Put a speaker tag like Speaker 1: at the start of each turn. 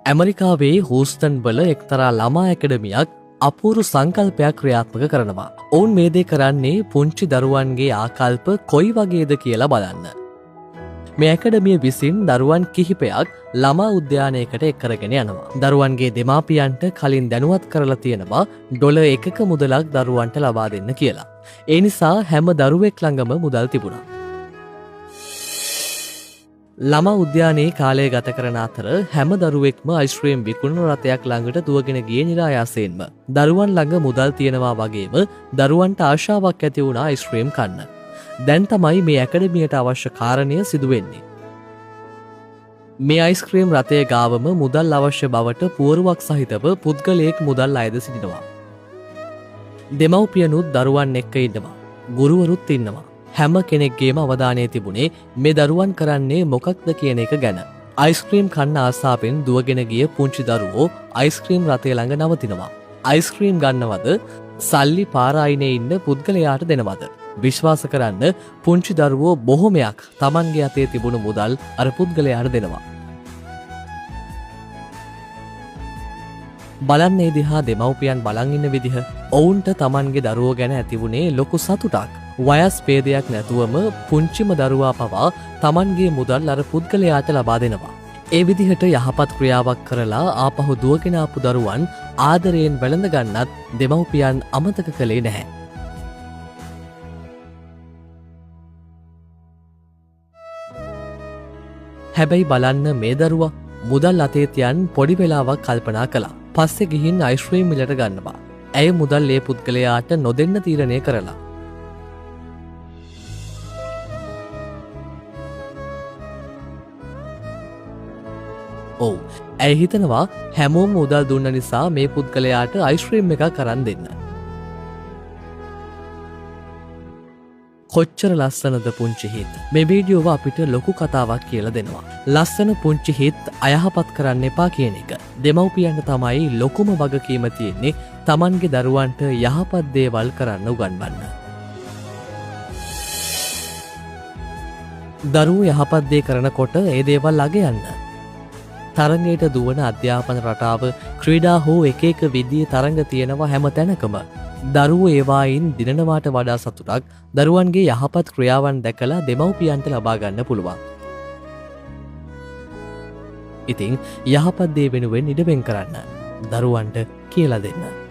Speaker 1: ඇමරිකාවේ හූස්ටන් වල එක්තරා ළමා ඇකඩමියක් අපූරු සංකල්පයක් ක්‍රියාත්මක කරනවා. ඔවුන් මේ දේ කරන්නේ පුංචි දරුවන්ගේ ආකල්ප කොයි වගේද කියලා බලන්න. මේ ඇකඩමිය විසින් දරුවන් කිහිපයක් ළමා උද්‍යානයකට එක්කරගෙන යනවා. දරුවන්ගේ දෙමාපියන්ට කලින් දැනුවත් කරලා තියෙනවා ඩොලර් 1ක මුදලක් දරුවන්ට ලබා දෙන්න කියලා. ඒ නිසා හැම දරුවෙක් ළඟම මුදල් තිබුණා. ළමා උද්‍යානයේ කාලය ගත කරන අතර හැම දරුවෙක්ම අයිස්ක්‍රීම් විකුණන රථයක් ළඟට දුවගෙන ගියේ නිරායාසයෙන්ම. දරුවන් ළඟ මුදල් තියෙනවා වගේම දරුවන්ට ආශාවක් ඇති වුණා අයිස්ක්‍රීම් කන්න. දැන් තමයි මේ ඇකඩමියට අවශ්‍ය කාරණය සිදුවෙන්නේ. මේ අයිස්ක්‍රීම් රථය ගාවම මුදල් අවශ්‍ය බවට පුවරුවක් සහිතව පුද්ගලයෙක් මුදල් අයද සිටිනවා. දෙමව්පියනුත් දරුවන් එක්ක ඉන්නවා. ගුරුවරුත් ඉන්නවා. හැම කෙනෙක්ගේම අවධානය තිබුණේ මේ දරුවන් කරන්නේ මොකක්ද කියන එක ගැන. අයිස්ක්‍රීම් කන්න ආසාවෙන් දුවගෙන ගිය පුංචි දරුවෝ අයිස්ක්‍රීම් රථය ළඟ නවතිනවා. අයිස්ක්‍රීම් ගන්නවද සල්ලි පාරායිනේ ඉන්න පුද්ගලයාට දෙනවද? විශ්වාස කරන්න පුංචි දරුවෝ බොහොමයක් Tamanගේ අතේ තිබුණු මුදල් අර පුද්ගලයාට දෙනවා. බලන්නේ දිහා දෙමව්පියන් බලන් ඉන්න විදිහ. ඔවුන්ට Tamanගේ දරුවෝ ගැන ඇතිවුණේ ලොකු සතුටක්. වයස් ભેදයක් නැතුවම පුංචිම දරුවා පවා Tamanගේ මුදල් අර පුද්ගලයාට ලබා දෙනවා. ඒ විදිහට යහපත් ක්‍රියාවක් කරලා ආපහු දුවගෙන ආපු දරුවන් ආදරයෙන් වැළඳ ගන්නත් දෙමව්පියන් අමතක කළේ නැහැ. හැබැයි බලන්න මේ දරුවා මුදල් අතේ තියන් පොඩි වෙලාවක් කල්පනා කළා. පස්සේ ගිහින් අයිස්ක්‍රීම් මිලට ගන්නවා. ඇය මුදල් ඒ පුද්ගලයාට නොදෙන්න තීරණය කරලා. ඔව්, ඇය හිතනවා හැමෝම මුදල් දුන්න නිසා මේ පුද්ගලයාට අයිස්ක්‍රීම් එකක් අරන් දෙන්න. කොච්චර ලස්සනද පුංචි හිත්. මේ වීඩියෝව අපිට ලොකු කතාවක් කියලා දෙනවා. ලස්සන පුංචි හිත් අයහපත් කරන්න එපා කියන එක. දෙමව්පියන්ට තමයි ලොකුම වගකීම තියෙන්නේ Tamanගේ දරුවන්ට යහපත් දේවල් කරන්න උගන්වන්න. දරුවෝ යහපත් දේ කරනකොට ඒ දේවල් අගයන්න. තරඟයට දුවන අධ්‍යාපන රටාව ක්‍රීඩා හෝ එක විදිහේ තරඟ තියෙනවා හැම තැනකම. දරුවෝ ඒවායින් දිනනවාට වඩා සතුටක් දරුවන්ගේ යහපත් ක්‍රියාවන් දැකලා දෙමව්පියන්ට ලබා ගන්න පුළුවන්. ඉතින් යහපත් දේ වෙනුවෙන් ඉඩ වෙන් කරන්න. දරුවන්ට කියලා දෙන්න.